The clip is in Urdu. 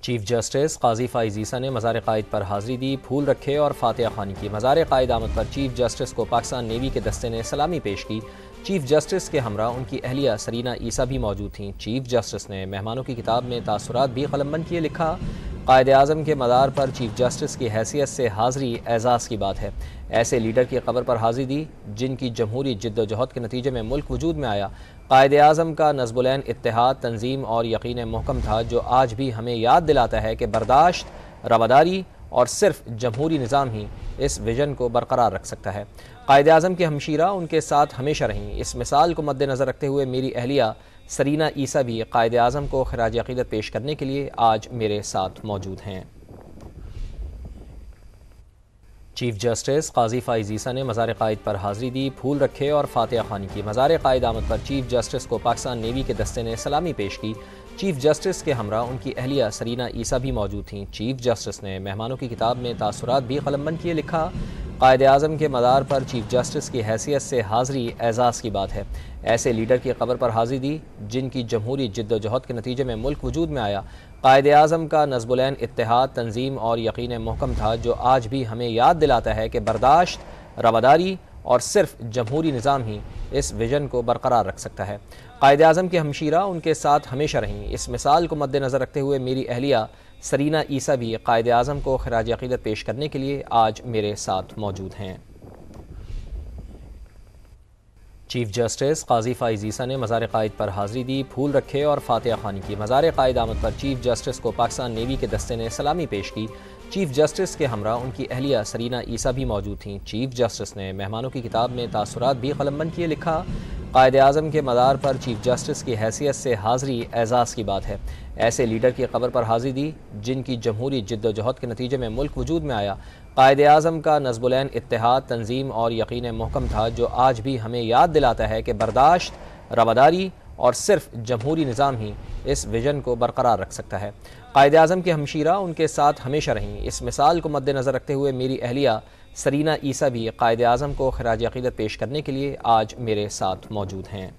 چیف جسٹس قاضی فائز عیسیٰ نے مزار قائد پر حاضری دی، پھول رکھے اور فاتحہ خوانی کی۔ مزار قائد آمد پر چیف جسٹس کو پاکستان نیوی کے دستے نے سلامی پیش کی۔ چیف جسٹس کے ہمراہ ان کی اہلیہ سرینا عیسیٰ بھی موجود تھیں۔ چیف جسٹس نے مہمانوں کی کتاب میں تاثرات بھی قلم بند کیے، لکھا: قائد اعظم کے مزار پر چیف جسٹس کی حیثیت سے حاضری اعزاز کی بات ہے۔ ایسے لیڈر کی قبر پر حاضری دی جن کی جمہوری جد و جہد کے نتیجے میں ملک وجود میں آیا۔ قائد اعظم کا نصب العین اتحاد، تنظیم اور یقین محکم تھا، جو آج بھی ہمیں یاد دلاتا ہے کہ برداشت، رواداری اور صرف جمہوری نظام ہی اس ویژن کو برقرار رکھ سکتا ہے۔ قائد اعظم کی ہمشیرہ ان کے ساتھ ہمیشہ رہیں۔ اس مثال کو مد نظر رکھتے ہوئے میری اہلیہ سرینا عیسیٰ بھی قائد اعظم کو خراج عقیدت پیش کرنے کے لیے آج میرے ساتھ موجود ہیں۔ چیف جسٹس قاضی فائز عیسیٰ نے مزار قائد پر حاضری دی، پھول رکھے اور فاتحہ خوانی کی۔ مزار قائد آمد پر چیف جسٹس کو پاکستان نیوی کے دستے نے سلامی پیش کی۔ چیف جسٹس کے ہمراہ ان کی اہلیہ سرینا عیسیٰ بھی موجود تھیں۔ چیف جسٹس نے مہمانوں کی کتاب میں تاثرات بھی قلم بند کیے، لکھا: قائد اعظم کے مزار پر چیف جسٹس کی حیثیت سے حاضری اعزاز کی بات ہے۔ ایسے لیڈر کی قبر پر حاضری دی جن کی جمہوری جد و جہد کے نتیجے میں ملک وجود میں آیا۔ قائد اعظم کا نصب العین اتحاد، تنظیم اور یقین محکم تھا، جو آج بھی ہمیں یاد دلاتا ہے کہ برداشت، رواداری اور صرف جمہوری نظام ہی اس ویژن کو برقرار رکھ سکتا ہے۔ قائد اعظم کی ہمشیرہ ان کے ساتھ ہمیشہ رہیں۔ اس مثال کو مد نظر رکھتے ہوئے میری اہلیہ سرینا عیسیٰ بھی قائد اعظم کو خراج عقیدت پیش کرنے کے لیے آج میرے ساتھ موجود ہیں۔ چیف جسٹس قاضی فائز عیسیٰ نے مزار قائد پر حاضری دی، پھول رکھے اور فاتحہ خوانی کی۔ مزار قائد آمد پر چیف جسٹس کو پاکستان نیوی کے دستے نے سلامی پیش کی۔ چیف جسٹس کے ہمراہ ان کی اہلیہ سرینا عیسیٰ بھی موجود تھیں۔ چیف جسٹس نے مہمانوں کی کتاب میں تاثرات بھی قلم بند کیے، لکھا: قائد اعظم کے مزار پر چیف جسٹس کی حیثیت سے حاضری اعزاز کی بات ہے۔ ایسے لیڈر کی قبر پر حاضری دی جن کی جمہوری جد و جہد کے نتیجے میں ملک وجود میں آیا۔ قائد اعظم کا نصب العین اتحاد، تنظیم اور یقین محکم تھا، جو آج بھی ہمیں یاد دلاتا ہے کہ برداشت، رواداری اور صرف جمہوری نظام ہی اس ویژن کو برقرار رکھ سکتا ہے۔ قائد اعظم کی ہمشیرہ ان کے ساتھ ہمیشہ رہیں۔ اس مثال کو مد نظر رکھتے ہوئے میری اہلیہ سرینا عیسیٰ بھی قائد اعظم کو خراج عقیدت پیش کرنے کے لیے آج میرے ساتھ موجود ہیں۔